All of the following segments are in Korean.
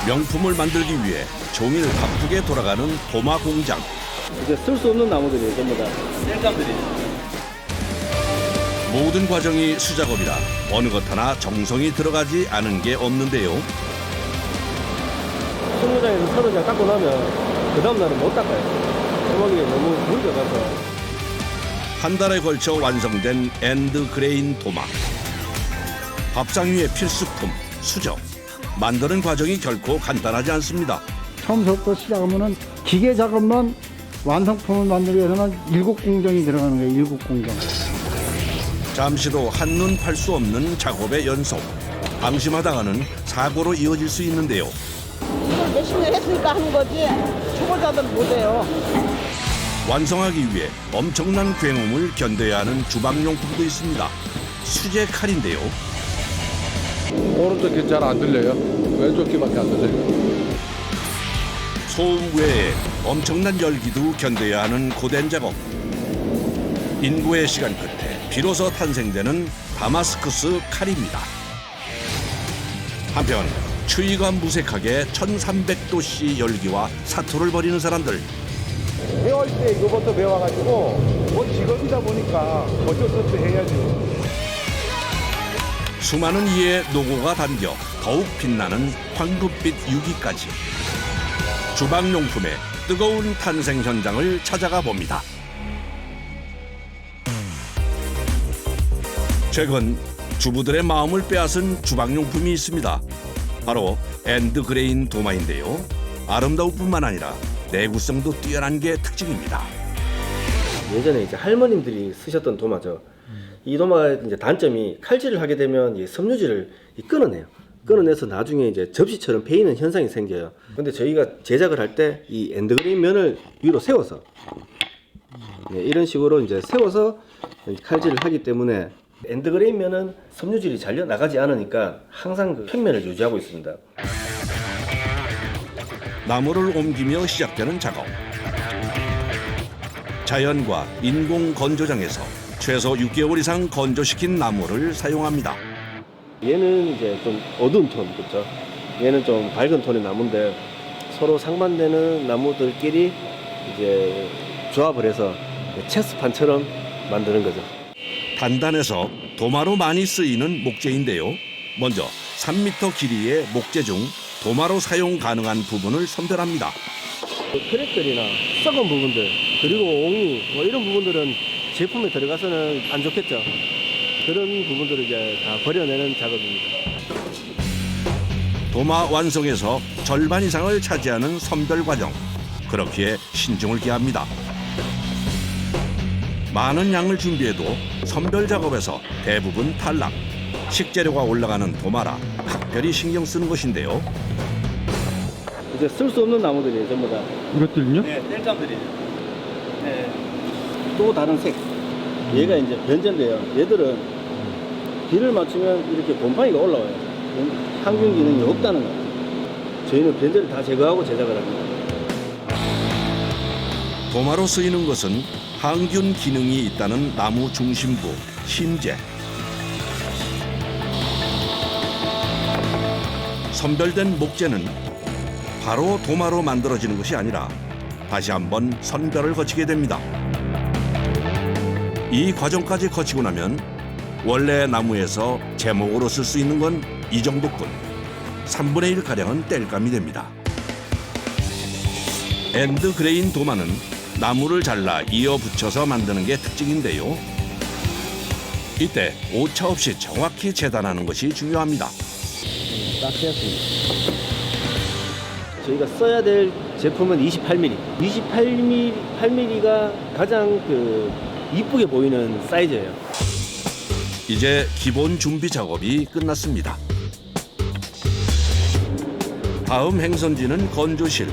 명품을 만들기 위해 종일 바쁘게 돌아가는 도마 공장. 이제 쓸 수 없는 나무들이 전부 다 셀감들이죠. 모든 과정이 수작업이라 어느 것 하나 정성이 들어가지 않은 게 없는데요. 20장에서 30장 닦고 나면 그 다음 날은 못 닦아요. 도마기에 너무 뭉쳐가서. 한 달에 걸쳐 완성된 엔드그레인 도마. 밥상 위의 필수품 수저. 만드는 과정이 결코 간단하지 않습니다. 처음부터 시작하면은 기계 작업만 완성품을 만들기 위해서는 7공정이 들어가는 거예요. 7공정. 잠시도 한눈 팔 수 없는 작업의 연속. 방심하다가는 사고로 이어질 수 있는데요. 이걸 몇십 년 했으니까 하는 거지 초보자들은 못해요. 완성하기 위해 엄청난 굉음을 견뎌야 하는 주방용품도 있습니다. 수제 칼인데요. 오른쪽 귀 잘 안 들려요. 왼쪽 귀밖에 안 들려요. 소음 외에 엄청난 열기도 견뎌야 하는 고된 작업. 인고의 시간 끝에 비로소 탄생되는 다마스커스 칼입니다. 한편 추위가 무색하게 1300도씨 열기와 사투를 벌이는 사람들. 배울 때 이거부터 배워가지고 뭐 직업이다 보니까 어쩔 수 없이 해야죠. 수많은 이의 노고가 담겨 더욱 빛나는 황금빛 유기까지. 주방용품의 뜨거운 탄생 현장을 찾아가 봅니다. 최근 주부들의 마음을 빼앗은 주방용품이 있습니다. 바로 엔드그레인 도마인데요. 아름다울 뿐만 아니라 내구성도 뛰어난 게 특징입니다. 예전에 이제 할머님들이 쓰셨던 도마죠. 이 도마의 이제 단점이 칼질을 하게 되면 이 섬유질을 끊어내요. 끊어내서 나중에 이제 접시처럼 베이는 현상이 생겨요. 근데 저희가 제작을 할 때 이 엔드그레인 면을 위로 세워서 이런 식으로 이제 세워서 칼질을 하기 때문에 엔드그레인 면은 섬유질이 잘려 나가지 않으니까 항상 그 평면을 유지하고 있습니다. 나무를 옮기며 시작되는 작업. 자연과 인공 건조장에서 최소 6개월 이상 건조시킨 나무를 사용합니다. 얘는 이제 좀 어두운 톤, 그렇죠? 얘는 좀 밝은 톤의 나무인데 서로 상반되는 나무들끼리 이제 조합을 해서 체스판처럼 만드는 거죠. 단단해서 도마로 많이 쓰이는 목재인데요. 먼저 3m 길이의 목재 중 도마로 사용 가능한 부분을 선별합니다. 크랙들이나 썩은 부분들 그리고 옹이 뭐 이런 부분들은 제품에 들어가서는 안 좋겠죠. 그런 부분들을 이제 다 버려내는 작업입니다. 도마 완성에서 절반 이상을 차지하는 선별 과정. 그렇기에 신중을 기합니다. 많은 양을 준비해도 선별 작업에서 대부분 탈락. 식재료가 올라가는 도마라 각별히 신경 쓰는 것인데요. 이제 쓸 수 없는 나무들이에요, 전부 다. 이것들은요? 네, 뗄감들이죠. 네. 또 다른 색. 얘가 이제 변제인데요. 얘들은 비를 맞추면 이렇게 곰팡이가 올라와요. 항균 기능이 없다는 거예요. 저희는 변제를 다 제거하고 제작을 합니다. 도마로 쓰이는 것은 항균 기능이 있다는 나무 중심부 심재. 선별된 목재는 바로 도마로 만들어지는 것이 아니라 다시 한번 선별을 거치게 됩니다. 이 과정까지 거치고 나면 원래 나무에서 제목으로 쓸 수 있는 건 이 정도뿐. 3분의 1가량은 땔감이 됩니다. 엔드그레인 도마는 나무를 잘라 이어 붙여서 만드는 게 특징인데요. 이때 오차 없이 정확히 재단하는 것이 중요합니다. 딱 되었습니다. 저희가 써야 될 제품은 28mm. 28mm가 가장 이쁘게 보이는 사이즈예요. 이제 기본 준비 작업이 끝났습니다. 다음 행선지는 건조실.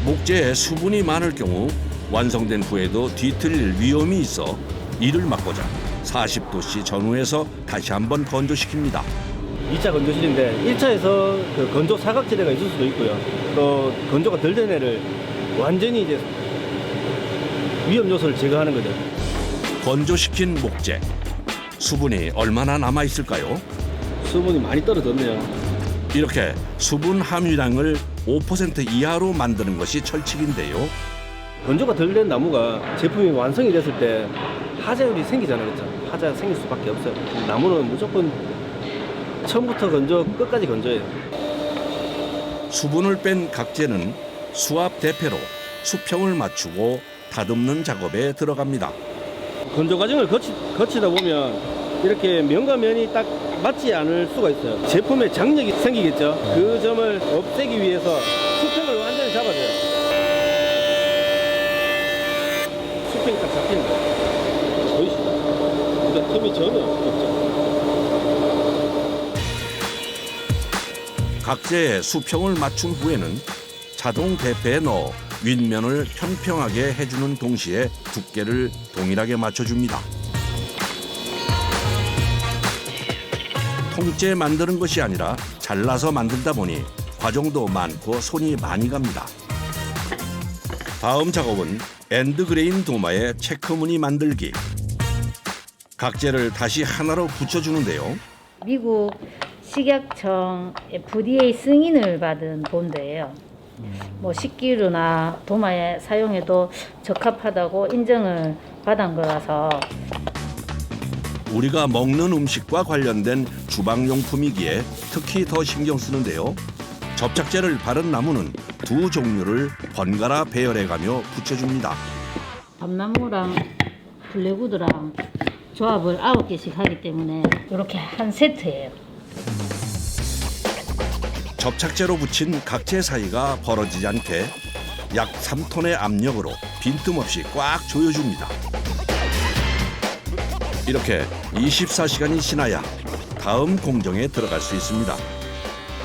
목재에 수분이 많을 경우 완성된 후에도 뒤틀릴 위험이 있어 이를 막고자 40도씨 전후에서 다시 한번 건조시킵니다. 2차 건조실인데 1차에서 그 건조 사각지대가 있을 수도 있고요. 또 건조가 덜 된 애를 완전히 이제 위험 요소를 제거하는 거죠. 건조시킨 목재. 수분이 얼마나 남아 있을까요? 수분이 많이 떨어졌네요. 이렇게 수분 함유량을 5% 이하로 만드는 것이 철칙인데요. 건조가 덜 된 나무가 제품이 완성이 됐을 때 하자율이 생기잖아요. 그렇죠? 하자가 생길 수밖에 없어요. 나무는 무조건 처음부터 건조, 끝까지 건조해요. 수분을 뺀 각재는 수압 대패로 수평을 맞추고 다듬는 작업에 들어갑니다. 건조 과정을 거치다 보면 이렇게 면과 면이 딱 맞지 않을 수가 있어요. 제품에 장력이 생기겠죠. 그 점을 없애기 위해서 수평을 완전히 잡아줘요. 수평이 딱 잡히는 거예요. 보이시죠? 그러니까 틈이 전혀 없죠. 각재의 수평을 맞춘 후에는 자동 대패에 넣어 윗면을 평평하게 해주는 동시에 두께를 동일하게 맞춰줍니다. 통째 만드는 것이 아니라 잘라서 만들다 보니 과정도 많고 손이 많이 갑니다. 다음 작업은 엔드그레인 도마의 체크무늬 만들기. 각재를 다시 하나로 붙여주는데요. 미국 식약청 FDA 승인을 받은 본드예요. 뭐 식기류나 도마에 사용해도 적합하다고 인정을 받은 거라서 우리가 먹는 음식과 관련된 주방용품이기에 특히 더 신경 쓰는데요. 접착제를 바른 나무는 두 종류를 번갈아 배열해가며 붙여줍니다. 밤나무랑 블랙우드랑 조합을 9개씩 하기 때문에 이렇게 한 세트예요. 접착제로 붙인 각재 사이가 벌어지지 않게 약 3톤의 압력으로 빈틈없이 꽉 조여줍니다. 이렇게 24시간이 지나야 다음 공정에 들어갈 수 있습니다.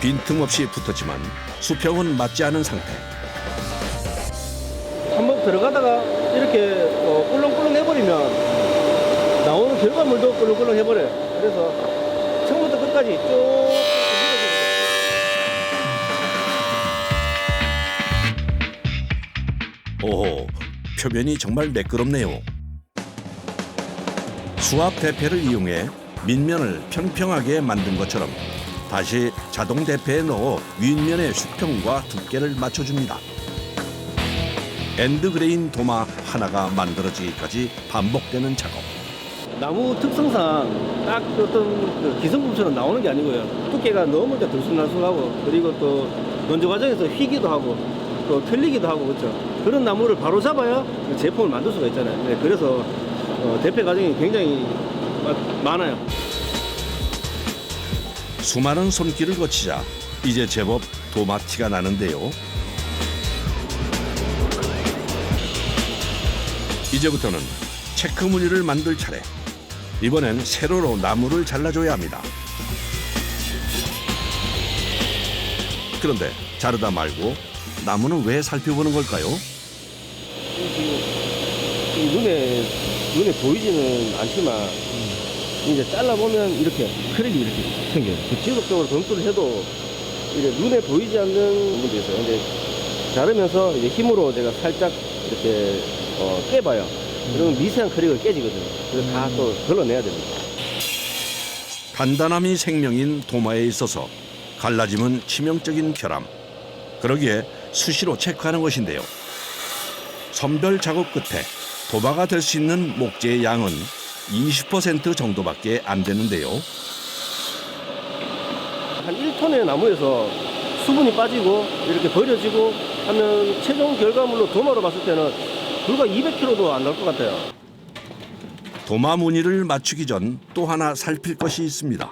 빈틈없이 붙었지만 수평은 맞지 않은 상태. 한번 들어가다가 이렇게 꿀렁꿀렁 해버리면 나오는 결과물도 꿀렁꿀렁 해버려요. 그래서 처음부터 끝까지 쭉 오호, 표면이 정말 매끄럽네요. 수압 대패를 이용해 밑면을 평평하게 만든 것처럼 다시 자동 대패에 넣어 윗면의 수평과 두께를 맞춰줍니다. 엔드그레인 도마 하나가 만들어지기까지 반복되는 작업. 나무 특성상 딱 어떤 그 기성품처럼 나오는 게 아니고요. 두께가 너무 들쑥날쑥하고 그리고 또 건조 과정에서 휘기도 하고 또 틀리기도 하고 그렇죠. 그런 나무를 바로 잡아야 제품을 만들 수가 있잖아요. 네, 그래서 대패 과정이 굉장히 많아요. 수많은 손길을 거치자 이제 제법 도마티가 나는데요. 이제부터는 체크 무늬를 만들 차례. 이번엔 세로로 나무를 잘라줘야 합니다. 그런데 자르다 말고 나무는 왜 살펴보는 걸까요? 눈에 보이지는 않지만 이제 잘라보면 이렇게 크랙이 이렇게 생겨요. 지속적으로 검수를 해도 이제 눈에 보이지 않는 부분도 있어요. 근데 자르면서 이제 힘으로 제가 살짝 이렇게 깨봐요. 그러면 미세한 크랙을 깨지거든요. 그래서 다 또 걸러내야 됩니다. 단단함이 생명인 도마에 있어서 갈라짐은 치명적인 결함. 그러기에 수시로 체크하는 것인데요. 선별 작업 끝에 도마가 될 수 있는 목재의 양은 20% 정도밖에 안 되는데요. 한 1톤의 나무에서 수분이 빠지고 이렇게 버려지고 하면 최종 결과물로 도마로 봤을 때는 불과 200kg도 안 나올 것 같아요. 도마 무늬를 맞추기 전 또 하나 살필 것이 있습니다.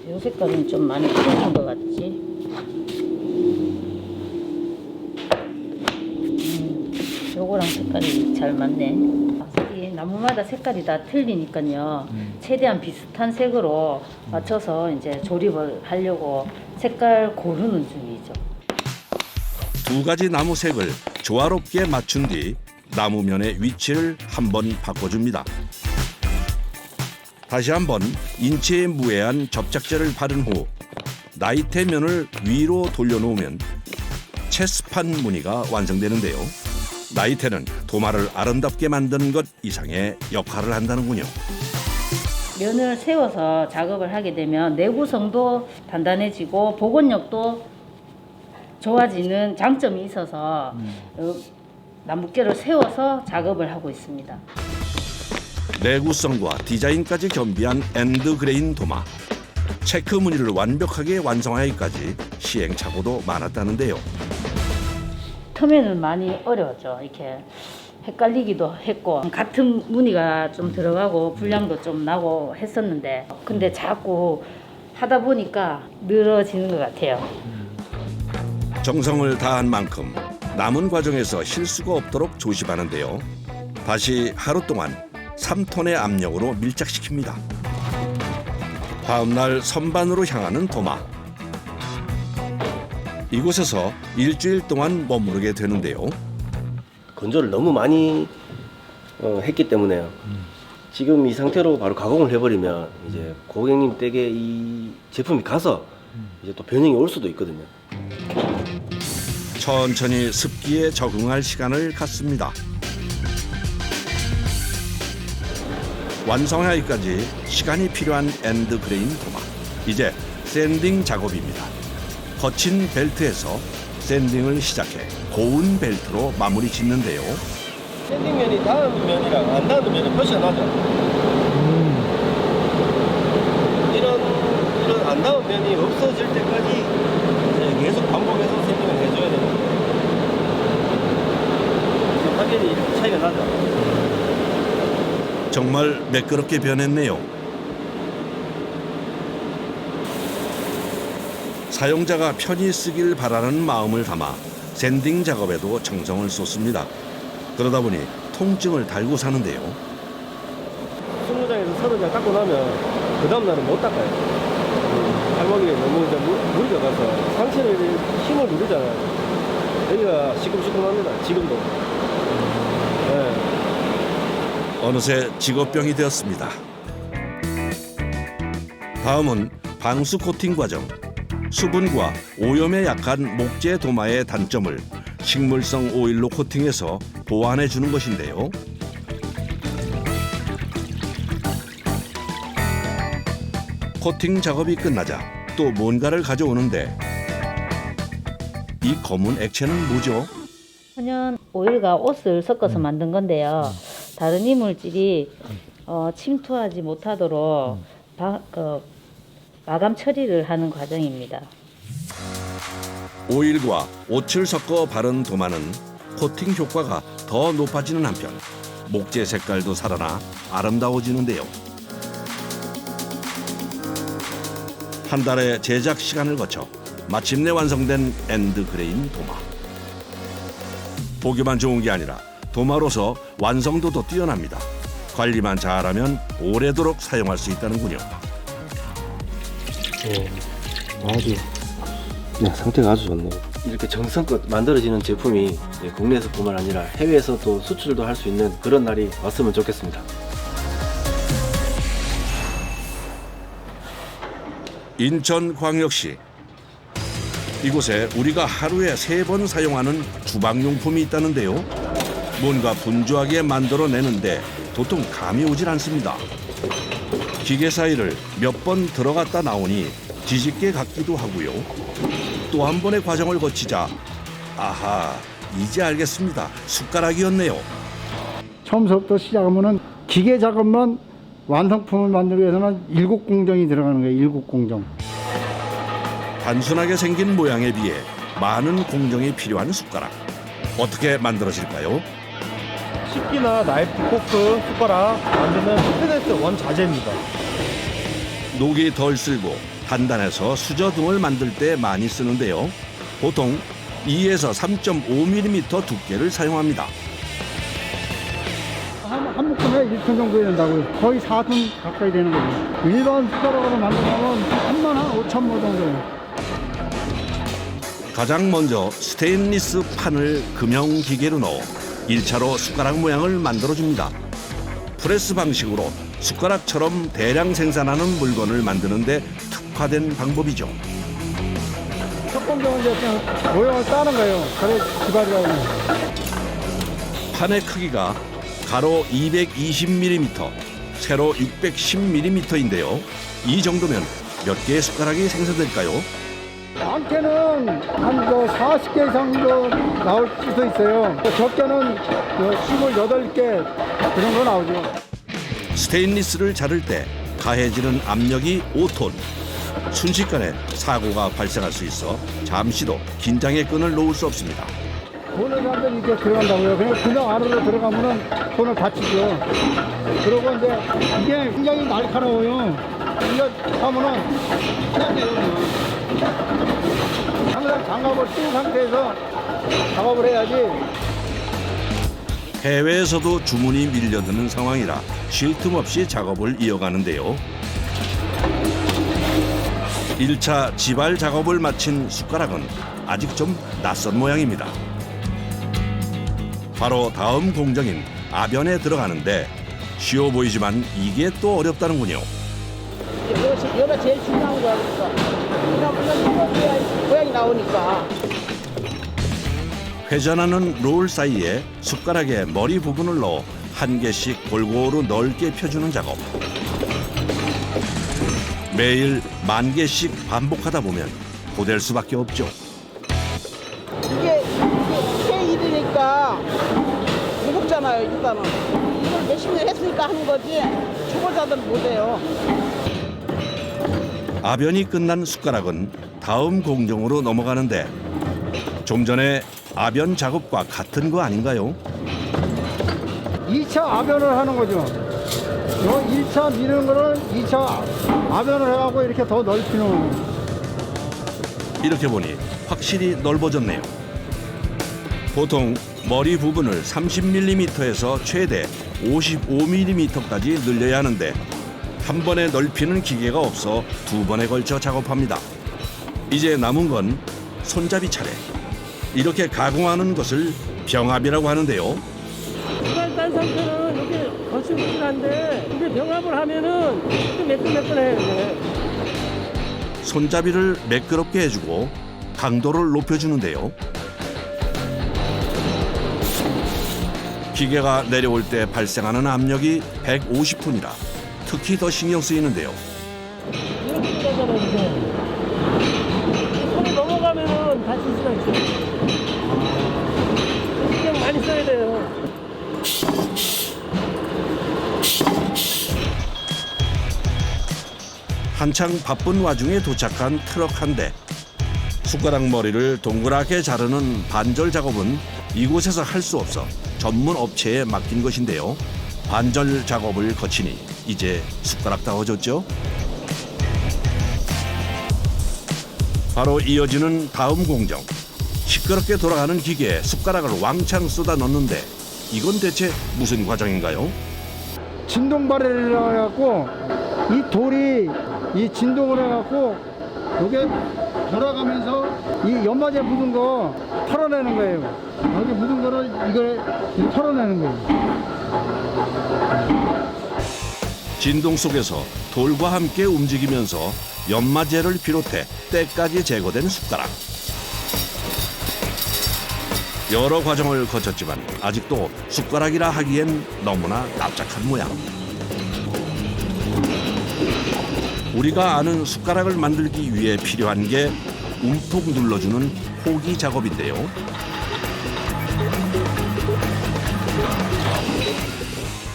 요 색깔은 좀 많이 틀린 것 같지? 요거랑 색깔이 잘 맞네. 이 나무마다 색깔이 다 틀리니까요. 최대한 비슷한 색으로 맞춰서 이제 조립을 하려고 색깔 고르는 중이죠. 두 가지 나무 색을 조화롭게 맞춘 뒤 나무면의 위치를 한번 바꿔줍니다. 다시 한번 인체에 무해한 접착제를 바른 후 나이테 면을 위로 돌려놓으면 체스판 무늬가 완성되는데요. 나이테는 도마를 아름답게 만드는 것 이상의 역할을 한다는군요. 면을 세워서 작업을 하게 되면 내구성도 단단해지고 복원력도 좋아지는 장점이 있어서 나뭇개를 세워서 작업을 하고 있습니다. 내구성과 디자인까지 겸비한 엔드그레인 도마. 체크 무늬를 완벽하게 완성하기까지 시행착오도 많았다는데요. 처음에는 많이 어려웠죠. 이렇게 헷갈리기도 했고 같은 무늬가 좀 들어가고 분량도 좀 나고 했었는데 근데 자꾸 하다 보니까 늘어지는 것 같아요. 정성을 다한 만큼 남은 과정에서 실수가 없도록 조심하는데요. 다시 하루 동안 3톤의 압력으로 밀착시킵니다. 다음 날 선반으로 향하는 도마. 이곳에서 일주일 동안 머무르게 되는데요. 건조를 너무 많이 했기 때문에요. 지금 이 상태로 바로 가공을 해버리면 이제 고객님 댁에 이 제품이 가서 이제 또 변형이 올 수도 있거든요. 천천히 습기에 적응할 시간을 갖습니다. 완성하기까지 시간이 필요한 엔드그레인 도마. 이제 샌딩 작업입니다. 거친 벨트에서 샌딩을 시작해 고운 벨트로 마무리 짓는데요. 샌딩면이 닿은 면이랑 안 닿은 면은 표시가 나죠. 이런 안 닿은 면이 없어질 때까지 이제 계속 반복해서 샌딩을 해줘야 됩니다. 확연히 이렇게 차이가 나죠. 정말 매끄럽게 변했네요. 사용자가 편히 쓰길 바라는 마음을 담아 샌딩 작업에도 정성을 쏟습니다. 그러다 보니 통증을 달고 사는데요. 20장에서 30장 닦고 나면 그 다음 날은 못 닦아요. 발목이 너무 이제 물이 들어가서 상체를 힘을 누르잖아요. 여기가 시큼시큼합니다. 지금도. 네. 어느새 직업병이 되었습니다. 다음은 방수 코팅 과정. 수분과 오염에 약한 목재 도마의 단점을 식물성 오일로 코팅해서 보완해 주는 것인데요. 코팅 작업이 끝나자 또 뭔가를 가져오는데 이 검은 액체는 뭐죠? 천연 오일과 옷을 섞어서 만든 건데요. 다른 이물질이 침투하지 못하도록 마감 처리를 하는 과정입니다. 오일과 옷을 섞어 바른 도마는 코팅 효과가 더 높아지는 한편 목재 색깔도 살아나 아름다워지는데요. 한 달의 제작 시간을 거쳐 마침내 완성된 엔드그레인 도마. 보기만 좋은 게 아니라 도마로서 완성도도 뛰어납니다. 관리만 잘하면 오래도록 사용할 수 있다는군요. 아주 상태가 아주 좋네요. 이렇게 정성껏 만들어지는 제품이 국내에서뿐만 아니라 해외에서도 수출도 할 수 있는 그런 날이 왔으면 좋겠습니다. 인천광역시. 이곳에 우리가 하루에 3번 사용하는 주방용품이 있다는데요. 뭔가 분주하게 만들어내는데 도통 감이 오질 않습니다. 기계 사이를 몇 번 들어갔다 나오니 뒤집게 같기도 하고요. 또 한 번의 과정을 거치자 아하, 이제 알겠습니다. 숟가락이었네요. 처음부터 시작하면은 기계 작업만 완성품을 만들기 위해서는 7공정이 들어가는 거예요. 7공정. 단순하게 생긴 모양에 비해 많은 공정이 필요한 숟가락. 어떻게 만들어질까요? 식기나 나이프, 포크, 숟가락 만드는 스테인리스 원자재입니다. 녹이 덜 쓸고 단단해서 수저 등을 만들 때 많이 쓰는데요. 보통 2에서 3.5mm 두께를 사용합니다. 한 묶음에 1톤 정도 된다고요. 거의 4톤 가까이 되는 거죠. 일반 숟가락으로 만들면 3만 5천 모 정도예요. 가장 먼저 스테인리스 판을 금형 기계로 넣어 1차로 숟가락 모양을 만들어줍니다. 프레스 방식으로 숟가락처럼 대량 생산하는 물건을 만드는데 특화된 방법이죠. 첫 공정은 이제 그냥 모형을 따는 거예요. 그래 기발이라고. 판의 크기가 가로 220mm, 세로 610mm인데요. 이 정도면 몇 개의 숟가락이 생산될까요? 많게는 한 40개 이상도 나올 수도 있어요. 적게는 28개 그 정도 나오죠. 스테인리스를 자를 때 가해지는 압력이 5톤. 순식간에 사고가 발생할 수 있어 잠시도 긴장의 끈을 놓을 수 없습니다. 손을 완전히 이렇게 들어간다고요. 그냥 안으로 들어가면은 손을 다치죠. 그리고 이제 이게 굉장히 날카로워요. 이거 하면은 그냥 돼요. 항상 장갑을 쓴 상태에서 작업을 해야지. 해외에서도 주문이 밀려드는 상황이라 쉴 틈 없이 작업을 이어가는데요. 1차 지발 작업을 마친 숟가락은 아직 좀 낯선 모양입니다. 바로 다음 공정인 아변에 들어가는데 쉬워 보이지만 이게 또 어렵다는군요. 이거가 제일 중요한 거야. 그러니까 모양이 나오니까. 회전하는 롤 사이에 숟가락의 머리 부분을 넣어 한 개씩 골고루 넓게 펴주는 작업. 매일 10,000개씩 반복하다 보면 고될 수밖에 없죠. 이게 새 일이니까 무겁잖아요. 일단은 이걸 몇십 년 했으니까 하는 거지 초보자들은 못해요. 아변이 끝난 숟가락은 다음 공정으로 넘어가는데 좀 전에 아변 작업과 같은 거 아닌가요? 2차 아변을 하는 거죠. 요 1차 미는 거를 2차 아변을 해갖고 이렇게 더 넓히는 거예요. 이렇게 보니 확실히 넓어졌네요. 보통 머리 부분을 30mm에서 최대 55mm까지 늘려야 하는데 한 번에 넓히는 기계가 없어 2번에 걸쳐 작업합니다. 이제 남은 건 손잡이 차례. 이렇게 가공하는 것을 병합이라고 하는데요. 딴 상태는 이렇게 거칠거칠한데 이게 병합을 하면은 매끈매끈해요. 이제. 손잡이를 매끄럽게 해주고 강도를 높여주는데요. 기계가 내려올 때 발생하는 압력이 150톤이라 특히 더 신경 쓰이는데요. 이렇게 들어가잖아요. 이제. 손이 넘어가면은 다칠 수가 있어요. 신경 많이 써야 돼요. 한창 바쁜 와중에 도착한 트럭 한 대. 숟가락 머리를 동그랗게 자르는 반절 작업은 이곳에서 할 수 없어 전문 업체에 맡긴 것인데요. 반절 작업을 거치니 이제 숟가락다워졌죠. 바로 이어지는 다음 공정. 시끄럽게 돌아가는 기계에 숟가락을 왕창 쏟아 넣는데 이건 대체 무슨 과정인가요? 진동 발열이라고 해갖고 이 돌이 이 진동을 해갖고 이게 돌아가면서 이 연마제 묻은 거 털어내는 거예요. 여기 묻은 거를 이걸 털어내는 거예요. 진동 속에서 돌과 함께 움직이면서 연마제를 비롯해 때까지 제거된 숟가락. 여러 과정을 거쳤지만 아직도 숟가락이라 하기엔 너무나 납작한 모양. 우리가 아는 숟가락을 만들기 위해 필요한 게 움푹 눌러주는 호기 작업인데요.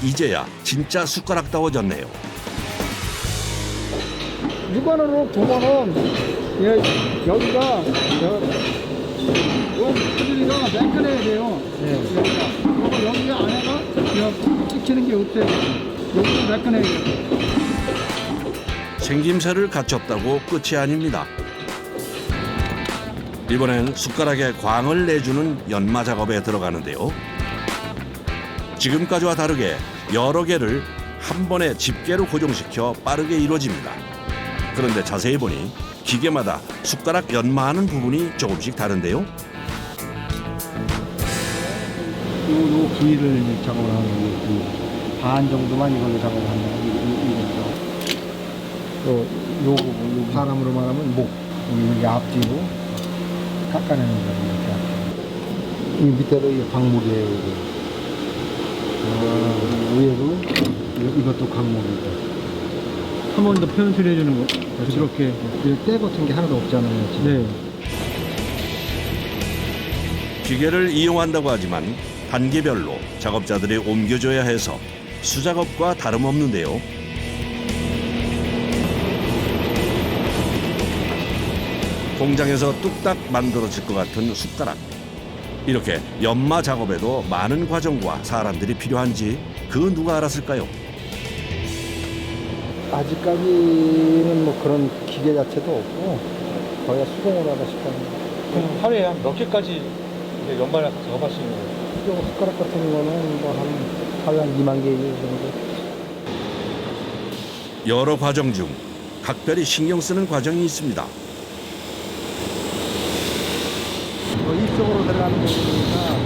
이제야 진짜 숟가락다워졌네요. 육안으로 보면은 여기가 요 부분이가 매끈해야 돼요. 그리고 여기 안에가 찍히는 게 없대요. 여기가 매끈해야 돼요. 생김새를 갖췄다고 끝이 아닙니다. 이번엔 숟가락에 광을 내주는 연마 작업에 들어가는데요. 지금까지와 다르게 여러 개를 한 번에 집게로 고정시켜 빠르게 이루어집니다. 그런데 자세히 보니 기계마다 숟가락 연마하는 부분이 조금씩 다른데요. 요 부위를 작업을 하는 거고 반 정도만 이걸로 작업을 한다고 이거죠. 요 부분, 요 사람으로 말하면 목, 여기 앞뒤로 깎아내는 거예요. 이 밑에도 이 광물이에요. 이게. 위에도 이것도 광목이고. 한 번 더 표현 처리해주는 거. 이렇게 때 같은 게 하나도 없잖아요. 지금. 네. 기계를 이용한다고 하지만 단계별로 작업자들이 옮겨줘야 해서 수작업과 다름없는데요. 공장에서 뚝딱 만들어질 것 같은 숟가락. 이렇게 연마 작업에도 많은 과정과 사람들이 필요한지 그 누가 알았을까요? 아직까지는 뭐 그런 기계 자체도 없고 거의 수공으로 하다 싶어요. 그럼 하루에 한 몇 개까지 연말에 작업할 수 있는 거예요? 숟가락 같은 거는 뭐 하루에 한 2만 개 정도. 여러 과정 중 각별히 신경 쓰는 과정이 있습니다. 입속으로 들어가는 거니까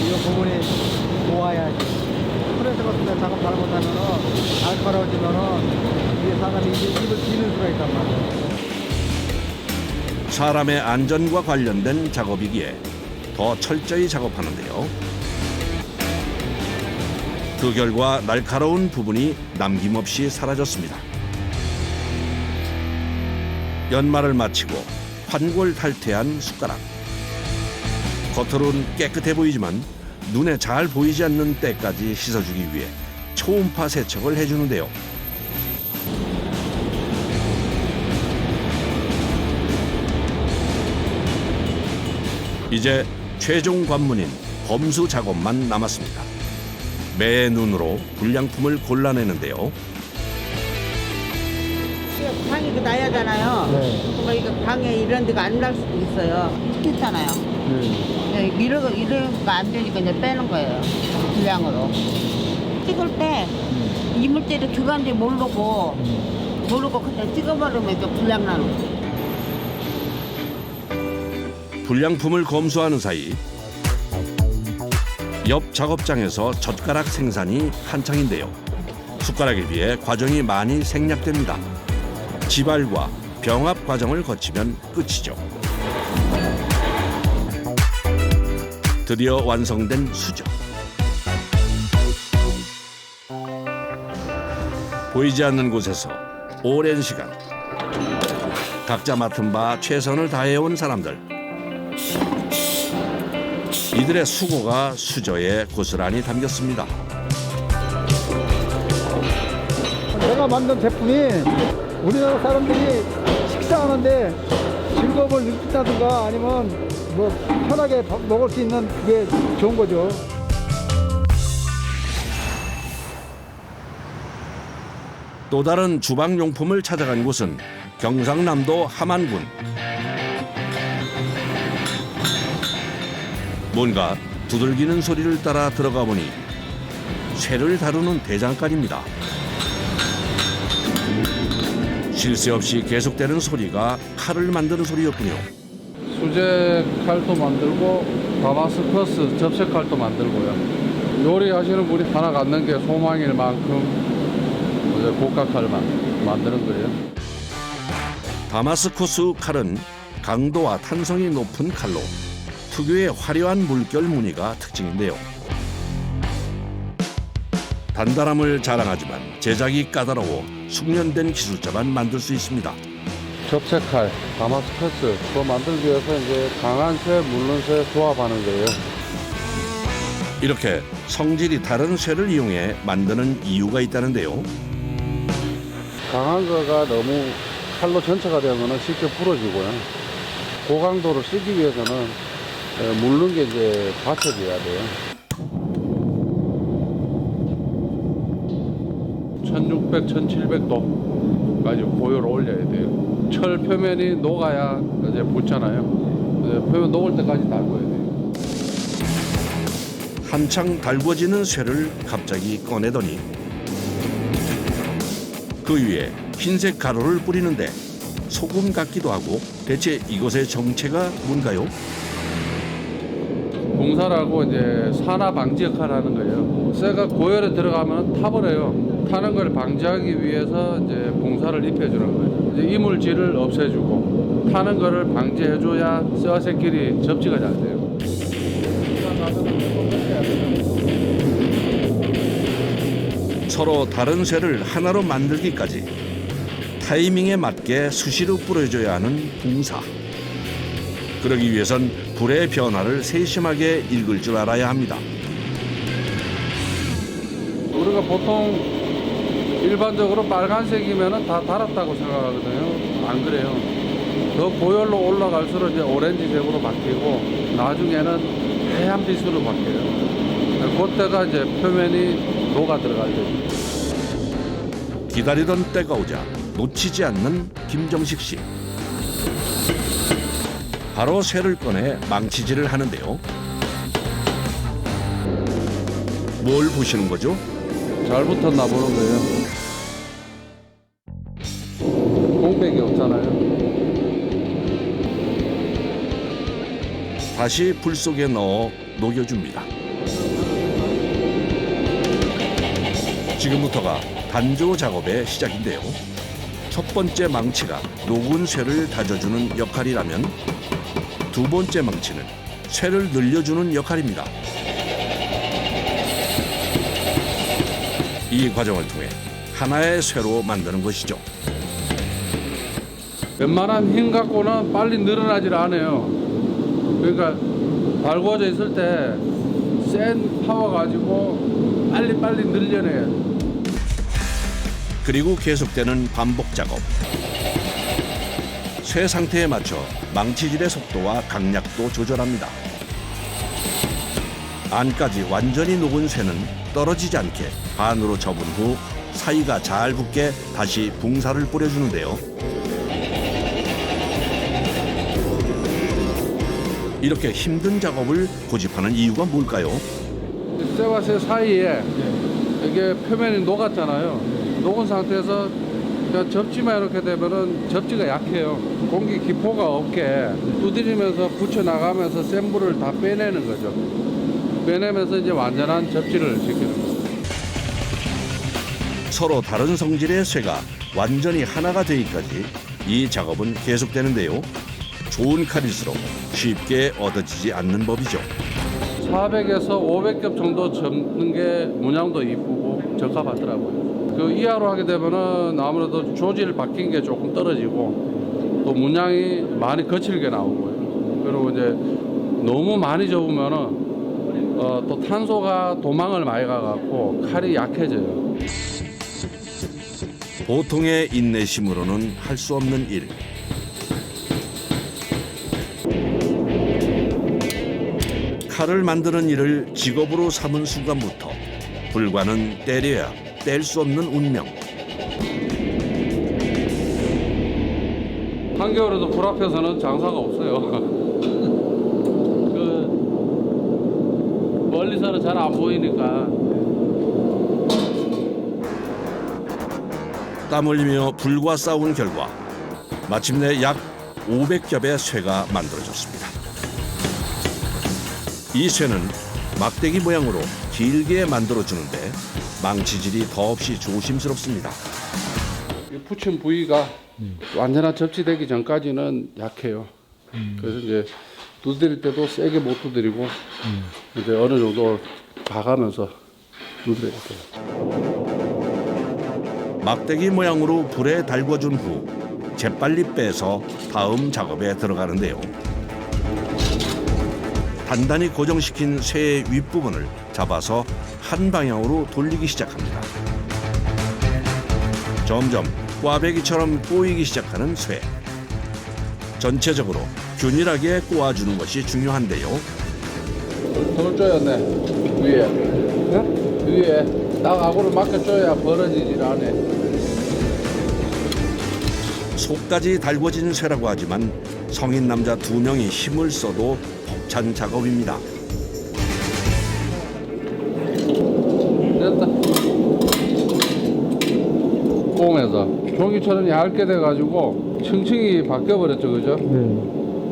이 부분이 모아야지. 프레스 같은 데 작업 잘못하면은 날카로워지면은 이게 사람이 입을 비는 수가 있단 말이야. 사람의 안전과 관련된 작업이기에 더 철저히 작업하는데요. 그 결과 날카로운 부분이 남김없이 사라졌습니다. 연말을 마치고 환골 탈퇴한 숟가락. 겉으로는 깨끗해 보이지만 눈에 잘 보이지 않는 때까지 씻어주기 위해 초음파 세척을 해주는데요. 이제 최종 관문인 검수 작업만 남았습니다. 매의 눈으로 불량품을 골라내는데요. 방이 나야잖아요. 그러면 이거 방에 이런 데가 안 날 수도 있어요. 괜찮아요. 이런 거 안 되니까 이제 빼는 거예요. 불량으로. 찍을 때 이물질이 들어간지 모르고 그냥 찍어버리면 이제 불량 나는 거예요. 불량품을 검수하는 사이 옆 작업장에서 젓가락 생산이 한창인데요. 숟가락에 비해 과정이 많이 생략됩니다. 지발과 병합 과정을 거치면 끝이죠. 드디어 완성된 수저. 보이지 않는 곳에서 오랜 시간 각자 맡은 바 최선을 다해온 사람들. 이들의 수고가 수저에 고스란히 담겼습니다. 내가 만든 제품이 우리나라 사람들이 식사하는데 즐거움을 느낀다든가 아니면 뭐 편하게 먹을 수 있는 그게 좋은 거죠. 또 다른 주방용품을 찾아간 곳은 경상남도 함안군. 뭔가 두들기는 소리를 따라 들어가 보니 쇠를 다루는 대장간입니다. 쉴 새 없이 계속되는 소리가 칼을 만드는 소리였군요. 수제 칼도 만들고 다마스커스 접시 칼도 만들고요. 요리하시는 분이 하나 갖는 게 소망일 만큼 고가 칼만 만드는 거예요. 다마스커스 칼은 강도와 탄성이 높은 칼로 특유의 화려한 물결 무늬가 특징인데요. 단단함을 자랑하지만 제작이 까다로워 숙련된 기술자만 만들 수 있습니다. 접채칼, 다마스커스 그거 만들기 위해서 이제 강한 쇠, 물른 쇠 조합하는 거예요. 이렇게 성질이 다른 쇠를 이용해 만드는 이유가 있다는데요. 강한 거가 너무 칼로 전체가 되면 쉽게 부러지고요. 고강도를 쓰기 위해서는 물른 게 이제 받쳐져야 돼요. 1600, 1700도까지 고열을 올려야 돼요. 철 표면이 녹아야 이제 붙잖아요. 표면 녹을 때까지 달궈야 돼요. 한창 달궈지는 쇠를 갑자기 꺼내더니 그 위에 흰색 가루를 뿌리는데 소금 같기도 하고 대체 이것의 정체가 뭔가요? 봉사라고 이제 산화 방지 역할을 하는 거예요. 쇠가 고열에 들어가면 타버려요. 타는 걸 방지하기 위해서 이제 봉사를 입혀주는 거예요. 이제 이물질을 없애주고 타는 거를 방지해줘야 쇠와 쇠끼리 접지가 잘 돼요. 서로 다른 쇠를 하나로 만들기까지 타이밍에 맞게 수시로 뿌려줘야 하는 붕사. 그러기 위해선 불의 변화를 세심하게 읽을 줄 알아야 합니다. 우리가 보통 일반적으로 빨간색이면 다 달았다고 생각하거든요. 안 그래요. 더 고열로 올라갈수록 이제 오렌지색으로 바뀌고 나중에는 하얀빛으로 바뀌어요. 그때가 이제 표면이 녹아 들어갈 때죠. 기다리던 때가 오자 놓치지 않는 김정식 씨. 바로 쇠를 꺼내 망치질을 하는데요. 뭘 보시는 거죠? 잘 붙었나 보는 거예요. 공백이 없잖아요. 다시 불 속에 넣어 녹여줍니다. 지금부터가 단조 작업의 시작인데요. 첫 번째 망치가 녹은 쇠를 다져주는 역할이라면 두 번째 망치는 쇠를 늘려주는 역할입니다. 이 과정을 통해 하나의 쇠로 만드는 것이죠. 웬만한 힘 갖고는 빨리 늘어나질 않아요. 그러니까 달구어져 있을 때 센 파워 가지고 빨리 늘려내야 돼요. 그리고 계속되는 반복 작업. 쇠 상태에 맞춰 망치질의 속도와 강약도 조절합니다. 안까지 완전히 녹은 쇠는 떨어지지 않게 반으로 접은 후 사이가 잘 붙게 다시 붕사를 뿌려주는데요. 이렇게 힘든 작업을 고집하는 이유가 뭘까요? 쇠와 쇠 사이에 이게 표면이 녹았잖아요. 녹은 상태에서 그냥 접지만 이렇게 되면은 접지가 약해요. 공기 기포가 없게 두드리면서 붙여 나가면서 센 불을 다 빼내는 거죠. 빼내면서 이제 완전한 접지를 시키는 거죠. 서로 다른 성질의 쇠가 완전히 하나가 되기까지 이 작업은 계속되는데요. 좋은 칼일수록 쉽게 얻어지지 않는 법이죠. 400에서 500겹 정도 접는 게 문양도 이쁘고 적합하더라고요. 그 이하로 하게 되면은 아무래도 조질 바뀐 게 조금 떨어지고 또 문양이 많이 거칠게 나오고요. 그리고 이제 너무 많이 접으면은 또 탄소가 도망을 많이 가갖고 칼이 약해져요. 보통의 인내심으로는 할 수 없는 일. 칼을 만드는 일을 직업으로 삼은 순간부터 불과는 때려야 뗄 수 없는 운명. 한겨울에도 불 앞에서는 장사가 없어요. 그 멀리서는 잘 안 보이니까. 땀 흘리며 불과 싸운 결과 마침내 약 500겹의 쇠가 만들어졌습니다. 이 쇠는 막대기 모양으로 길게 만들어주는데 망치질이 더없이 조심스럽습니다. 붙인 부위가 완전한 접지되기 전까지는 약해요. 그래서 이제 두드릴 때도 세게 못 두드리고 이제 어느 정도 봐가면서 두드려야 돼요. 막대기 모양으로 불에 달궈준 후 재빨리 빼서 다음 작업에 들어가는데요. 단단히 고정시킨 쇠의 윗부분을 잡아서 한 방향으로 돌리기 시작합니다. 점점 꽈배기처럼 꼬이기 시작하는 쇠. 전체적으로 균일하게 꼬아주는 것이 중요한데요. 덜 쪼였네. 위에. 네? 위에 딱 아구를 막혀줘야 벌어지질 않아. 속까지 달궈진 쇠라고 하지만 성인 남자 2명이 힘을 써도 벅찬 작업입니다. 됐다. 꽁에서 종이처럼 얇게 돼가지고 층층이 바뀌어버렸죠, 그죠?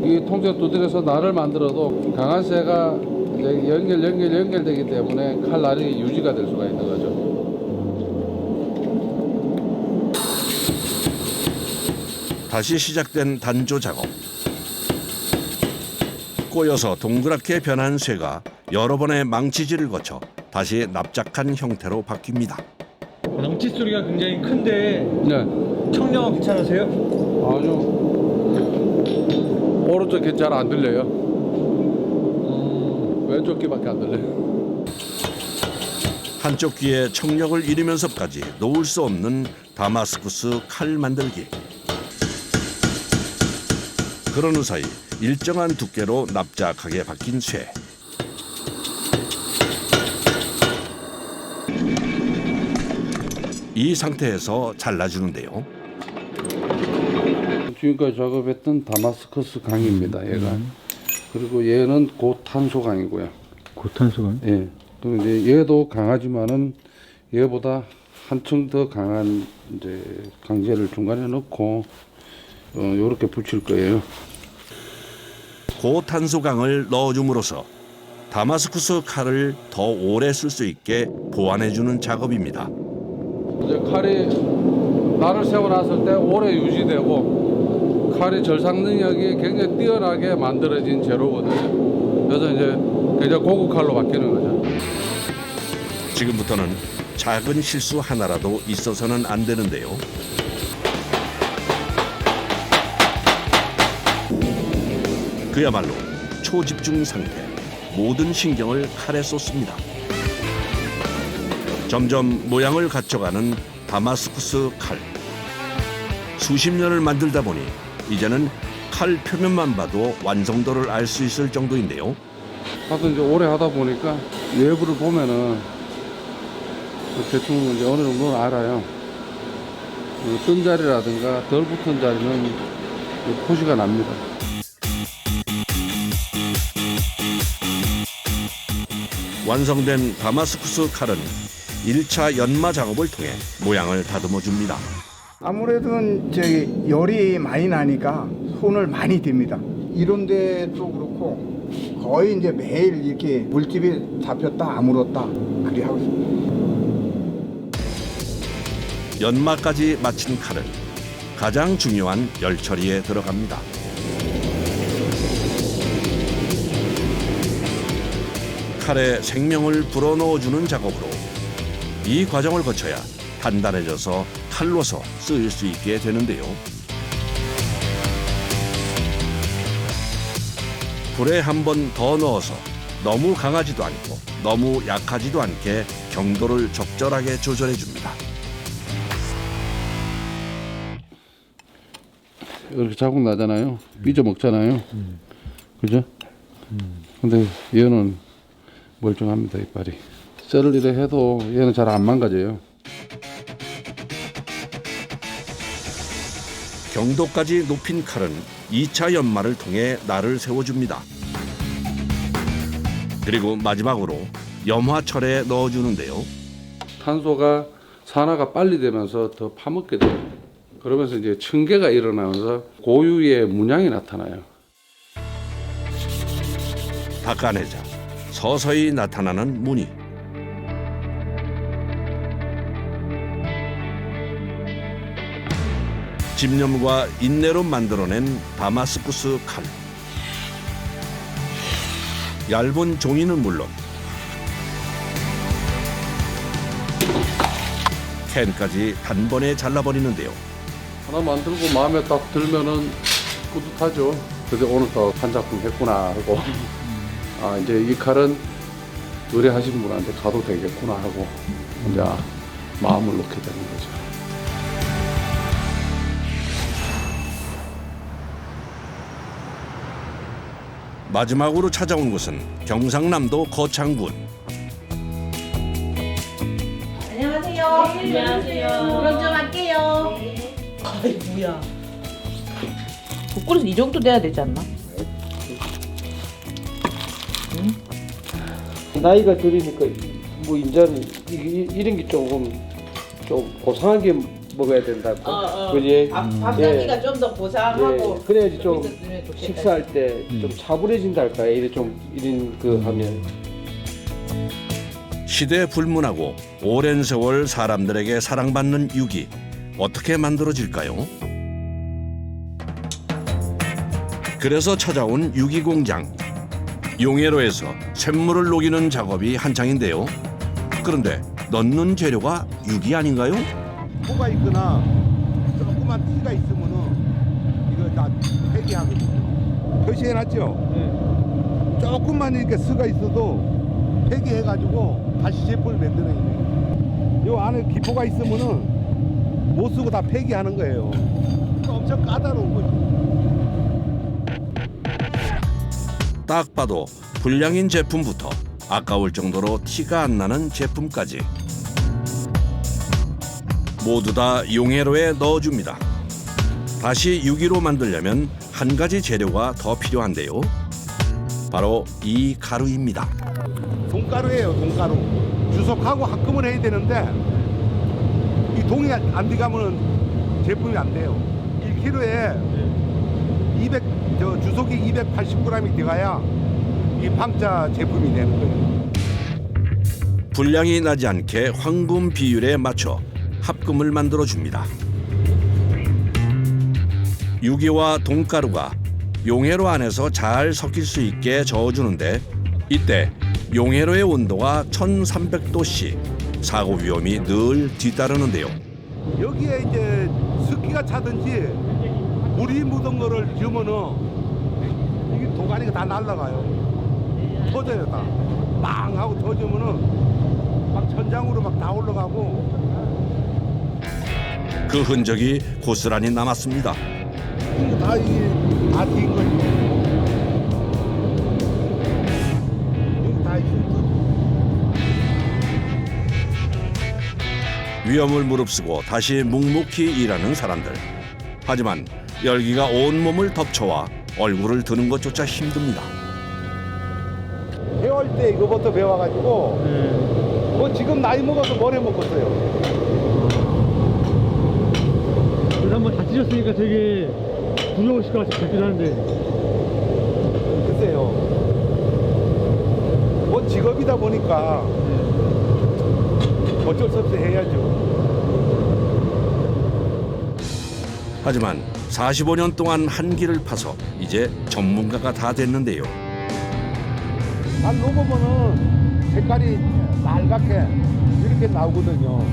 이 통째 두드려서 날을 만들어도 강한 쇠가 이제 연결되기 때문에 칼날이 유지가 될 수가 있는 거죠. 다시 시작된 단조 작업. 꼬여서 동그랗게 변한 쇠가 여러 번의 망치질을 거쳐 다시 납작한 형태로 바뀝니다. 넘치 소리가 굉장히 큰데 네. 청량은 괜찮으세요? 아주 오른쪽 귀 잘 안 들려요. 왼쪽 귀밖에 안 들려요. 한쪽 귀에 청력을 잃으면서까지 놓을 수 없는 다마스쿠스 칼 만들기. 그러는 사이 일정한 두께로 납작하게 박힌 쇠. 이 상태에서 잘라주는데요. 지금까지 작업했던 다마스커스 강입니다. 얘가. 그리고 얘는 고탄소 강이고요. 고탄소가? 예. 또 이제 얘도 강하지만은 얘보다 한층 더 강한 이제 강제를 중간에 넣고 요렇게 붙일 거예요. 고탄소강을 넣어줌으로써 다마스쿠스 칼을 더 오래 쓸 수 있게 보완해주는 작업입니다. 이제 칼이 날을 세워놨을 때 오래 유지되고 칼이 절삭 능력이 굉장히 뛰어나게 만들어진 재료거든요. 그래서 이제 굉장히 고급 칼로 바뀌는 거죠. 지금부터는 작은 실수 하나라도 있어서는 안 되는데요. 그야말로 초집중 상태, 모든 신경을 칼에 쏟습니다. 점점 모양을 갖춰가는 다마스쿠스 칼. 수십 년을 만들다 보니 이제는 칼 표면만 봐도 완성도를 알 수 있을 정도인데요. 하도 이제 오래 하다 보니까 내부를 보면은 대충 이제 어느 정도는 알아요. 뜬 자리라든가 덜 붙은 자리는 표시가 납니다. 완성된 다마스쿠스 칼은 1차 연마 작업을 통해 모양을 다듬어 줍니다. 아무래도 저기 열이 많이 나니까 손을 많이 댑니다. 이런 데도 그렇고 거의 이제 매일 이렇게 물집이 잡혔다 아물었다 그리 하고 있습니다. 연마까지 마친 칼은 가장 중요한 열 처리에 들어갑니다. 칼에 생명을 불어넣어주는 작업으로 이 과정을 거쳐야 단단해져서 칼로서 쓰일 수 있게 되는데요. 불에 한 번 더 넣어서 너무 강하지도 않고 너무 약하지도 않게 경도를 적절하게 조절해 줍니다. 이렇게 자국 나잖아요. 삐져 먹잖아요. 그죠? 근데 얘는 멀쩡합니다, 이빨이. 썰을 이래 해도 얘는 잘 안 망가져요. 경도까지 높인 칼은 2차 연마를 통해 날을 세워줍니다. 그리고 마지막으로 염화철에 넣어주는데요. 탄소가 산화가 빨리 되면서 더 파먹게 돼요. 그러면서 이제 층계가 일어나면서 고유의 문양이 나타나요. 닦아내자 서서히 나타나는 무늬. 집념과 인내로 만들어낸 다마스쿠스 칼. 얇은 종이는 물론 캔까지 단번에 잘라버리는데요. 하나 만들고 마음에 딱 들면은 뿌듯하죠. 그래서 오늘 또 한 작품 했구나 하고 아 이제 이 칼은 의뢰하신 분한테 가도 되겠구나 하고 이제 마음을 놓게 되는 거죠. 마지막으로 찾아온 곳은 경상남도 거창군. 안녕하세요. 안녕하세요. 구경 좀 할게요. 아이 뭐야. 국그릇 이 정도 돼야 되지 않나? 나이가 들으니까 뭐 인자는 이런 게 조금 좀 고상하게 먹어야 된다고. 그지? 밥상기가 좀 더 고상하고. 예, 그래야지 좀 있었으면 좋겠다. 식사할 때 좀 차분해진달까. 이래 좀 이런 그 하면. 시대 불문하고 오랜 세월 사람들에게 사랑받는 유기. 어떻게 만들어질까요? 그래서 찾아온 유기 공장. 용해로에서 쇳물을 녹이는 작업이 한창인데요. 그런데 넣는 재료가 유기 아닌가요? 포가 있거나 조그만 티가 있으면은 이거 다 폐기하거든요. 표시해놨죠? 조금만 이렇게 스가 있어도 폐기해가지고 다시 제품을 만들어야 돼요. 요 안에 기포가 있으면은 못 쓰고 다 폐기하는 거예요. 그러니까 엄청 까다로운 거죠. 딱 봐도 불량인 제품부터 아까울 정도로 티가 안 나는 제품까지 모두 다 용해로에 넣어줍니다. 다시 유기로 만들려면 한 가지 재료가 더 필요한데요. 바로 이 가루입니다. 돈가루예요, 돈가루. 주석하고 합금을 해야 되는데 이 동이 안 들어가면 제품이 안 돼요. 1kg에 주석이 280g이 들어가야 이 방자 제품이 되는 거예요. 불량이 나지 않게 황금 비율에 맞춰 합금을 만들어 줍니다. 유기와 돈가루가 용해로 안에서 잘 섞일 수 있게 저어주는데 이때 용해로의 온도가 1300도씨, 사고 위험이 늘 뒤따르는데요. 여기에 이제 습기가 차든지 물이 묻은 거를 지으면은 이게 도가니가 다 날아가요. 터져요, 다. 빵 하고 터지면은 막 천장으로 막 다 올라가고. 그 흔적이 고스란히 남았습니다. 이거 다 이게 다 된 거죠. 여기 다 있습니다. 위험을 무릅쓰고 다시 묵묵히 일하는 사람들. 하지만 열기가 온몸을 덮쳐와 얼굴을 드는 것조차 힘듭니다. 배울 때 이거부터 배워가지고 뭐 지금 나이 먹어서 머리 먹었어요. 그래서 한번 다치셨으니까 되게 두려우실 것 같기도 한데. 글쎄요. 뭐 직업이다 보니까 어쩔 수 없이 해야죠. 하지만 45년 동안 한 길을 파서 이제 전문가가 다 됐는데요. 날 녹으면은 색깔이 빨갛게 이렇게 나오거든요.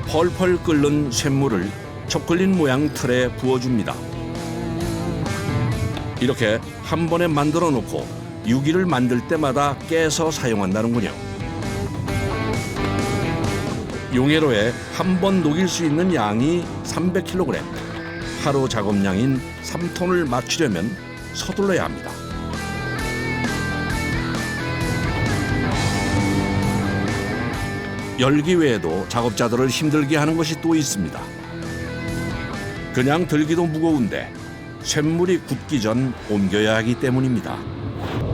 펄펄 끓는 쇳물을 초콜릿 모양 틀에 부어줍니다. 이렇게 한 번에 만들어 놓고 유기를 만들 때마다 깨서 사용한다는군요. 용해로에 한 번 녹일 수 있는 양이 300kg, 하루 작업량인 3톤을 맞추려면 서둘러야 합니다. 열기 외에도 작업자들을 힘들게 하는 것이 또 있습니다. 그냥 들기도 무거운데 쇳물이 굳기 전 옮겨야 하기 때문입니다.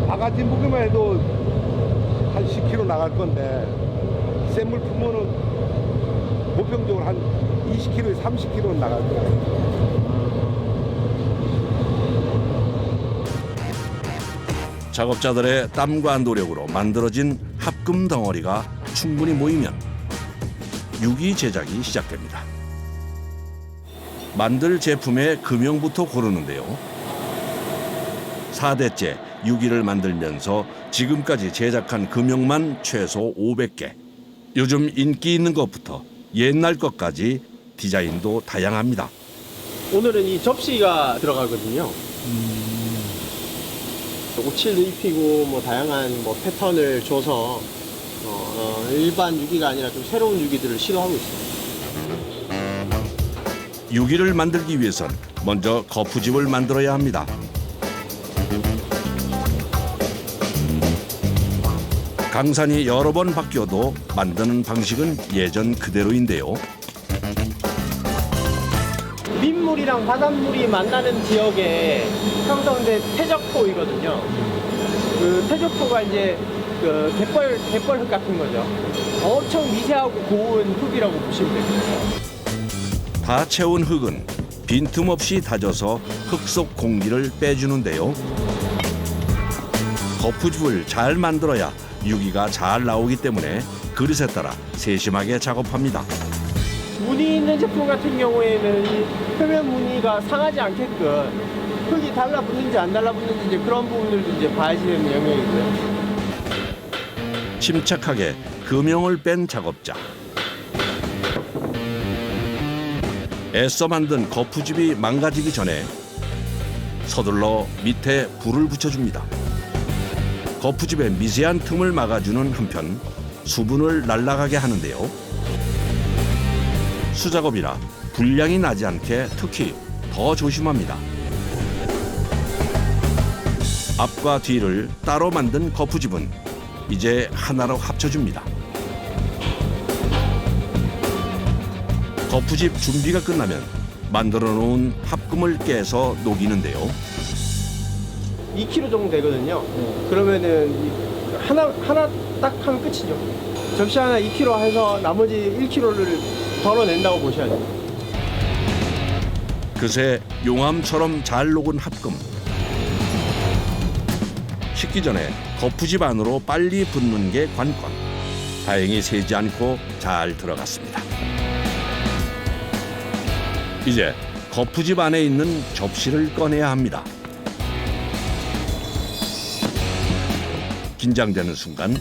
바가지 무게만 해도 한 10kg 나갈 건데 쇳물 품으면 보편적으로 한 20kg에 30kg 나갈 거예요. 작업자들의 땀과 노력으로 만들어진 합금 덩어리가 충분히 모이면 유기 제작이 시작됩니다. 만들 제품의 금형부터 고르는데요. 4대째 유기를 만들면서 지금까지 제작한 금형만 최소 500개. 요즘 인기 있는 것부터 옛날 것까지 디자인도 다양합니다. 오늘은 이 접시가 들어가거든요. 오칠도 입히고 뭐 다양한 뭐 패턴을 줘서 일반 유기가 아니라 좀 새로운 유기들을 시도하고 있습니다. 유기를 만들기 위해선 먼저 거푸집을 만들어야 합니다. 강산이 여러 번 바뀌어도 만드는 방식은 예전 그대로인데요. 민물이랑 바닷물이 만나는 지역에 평소 이제 태적포이거든요. 그 태적포가 이제 그 갯벌 흙 같은 거죠. 엄청 미세하고 고운 흙이라고 보시면 됩니다. 다 채운 흙은 빈틈없이 다져서 흙 속 공기를 빼주는데요. 거푸집을 잘 만들어야 유기가 잘 나오기 때문에 그릇에 따라 세심하게 작업합니다. 무늬 있는 제품 같은 경우에는 이 표면 무늬가 상하지 않게끔 흙이 달라붙는지 안 달라붙는지 이제 그런 부분들도 이제 봐야지 되는 영역이고요. 침착하게 금형을 뺀 작업자. 애써 만든 거푸집이 망가지기 전에 서둘러 밑에 불을 붙여줍니다. 거푸집의 미세한 틈을 막아주는 한편 수분을 날아가게 하는데요. 수작업이라 불량이 나지 않게 특히 더 조심합니다. 앞과 뒤를 따로 만든 거푸집은 이제 하나로 합쳐줍니다. 거푸집 준비가 끝나면 만들어 놓은 합금을 깨서 녹이는데요. 2kg 정도 되거든요. 그러면은 하나 딱 하면 끝이죠. 접시 하나 2kg 해서 나머지 1kg를 덜어낸다고 보셔야 돼요. 그새 용암처럼 잘 녹은 합금. 식기 전에 거푸집 안으로 빨리 붓는 게 관건. 다행히 새지 않고 잘 들어갔습니다. 이제 거푸집 안에 있는 접시를 꺼내야 합니다. 긴장되는 순간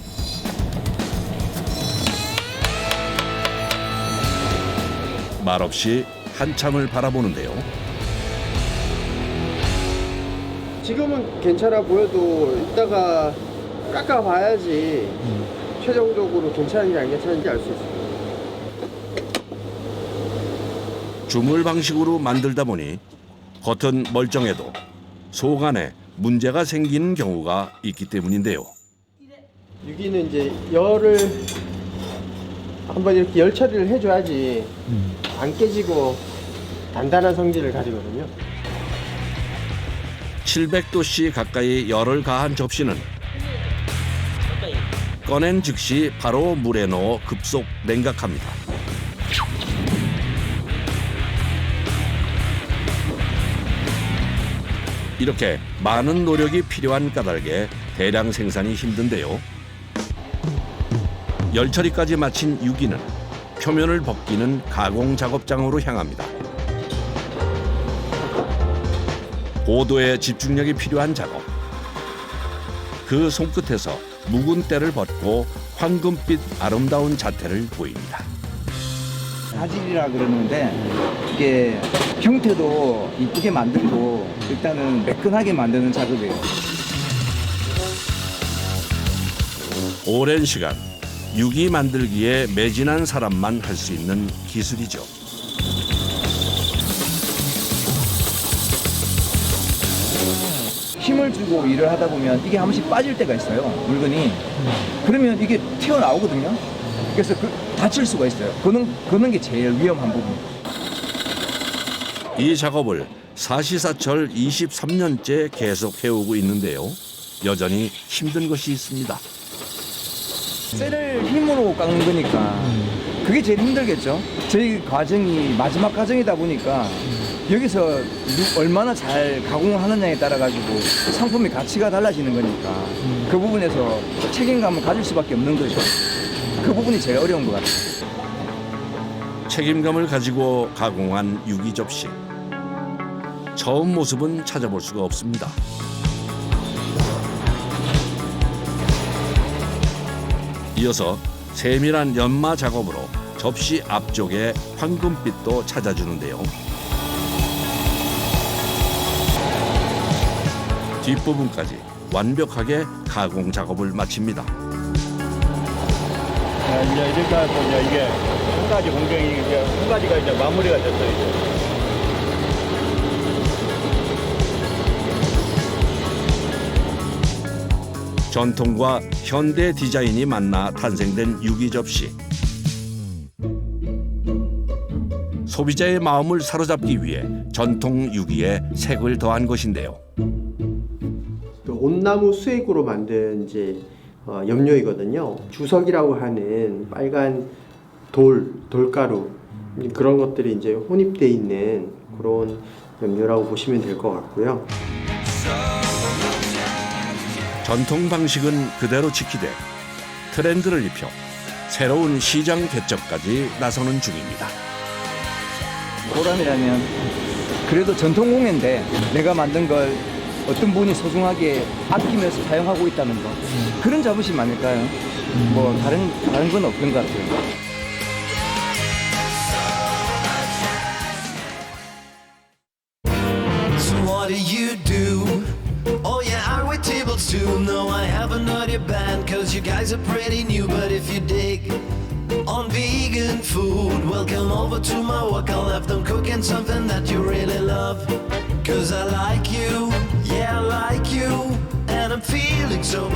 말없이 한참을 바라보는데요. 지금은 괜찮아 보여도 이따가 깎아봐야지 최종적으로 괜찮은지 안 괜찮은지 알 수 있어요. 주물 방식으로 만들다 보니 겉은 멀쩡해도 속 안에 문제가 생기는 경우가 있기 때문인데요. 유기는 이제 열을 한번 이렇게 열 처리를 해줘야지 안 깨지고 단단한 성질을 가지거든요. 700도씨 가까이 열을 가한 접시는 꺼낸 즉시 바로 물에 넣어 급속 냉각합니다. 이렇게 많은 노력이 필요한 까닭에 대량 생산이 힘든데요. 열 처리까지 마친 유기는 표면을 벗기는 가공 작업장으로 향합니다. 고도의 집중력이 필요한 작업. 그 손끝에서 묵은 때를 벗고 황금빛 아름다운 자태를 보입니다. 자질이라 그러는데 이게 형태도 이쁘게 만들고 일단은 매끈하게 만드는 작업이에요. 오랜 시간 유기 만들기에 매진한 사람만 할 수 있는 기술이죠. 힘을 주고 일을 하다 보면 이게 한 번씩 빠질 때가 있어요, 물건이. 그러면 이게 튀어나오거든요. 그래서 다칠 수가 있어요. 그는 게 제일 위험한 부분. 이 작업을 사시사철 23년째 계속 해오고 있는데요. 여전히 힘든 것이 있습니다. 쇠를 힘으로 깎는 거니까 그게 제일 힘들겠죠. 저희 과정이 마지막 과정이다 보니까 여기서 얼마나 잘 가공을 하느냐에 따라 가지고 상품의 가치가 달라지는 거니까 그 부분에서 책임감을 가질 수밖에 없는 거죠. 그 부분이 제일 어려운 것 같아요. 책임감을 가지고 가공한 유기 접시. 처음 모습은 찾아볼 수가 없습니다. 이어서 세밀한 연마 작업으로 접시 앞쪽에 황금빛도 찾아주는데요. 뒷부분까지 완벽하게 가공 작업을 마칩니다. 이제 이렇게 해서 이게 한 가지 공정이 이제 한 가지가 이제 마무리가 됐어요. 이제. 전통과 현대 디자인이 만나 탄생된 유기 접시. 소비자의 마음을 사로잡기 위해 전통 유기에 색을 더한 것인데요. 그 온나무 수액으로 만든 이제 염료이거든요. 주석이라고 하는 빨간 돌가루 그런 것들이 이제 혼입돼 있는 그런 염료라고 보시면 될 것 같고요. 전통 방식은 그대로 지키되 트렌드를 입혀 새로운 시장 개척까지 나서는 중입니다. 보람이라면 그래도 전통공예인데 내가 만든 걸 어떤 분이 소중하게 아끼면서 사용하고 있다는 거, 그런 자부심 아닐까요? 뭐 다른 건 없는 것 같아요. So what do you do? Oh yeah, I wait tables too. No, I haven't heard your band, cause you guys are pretty new. But if you dig on vegan food, well, come over to my work. I'll have them cooking something that you really love. Cause I like you, yeah, I like you. And I'm feeling so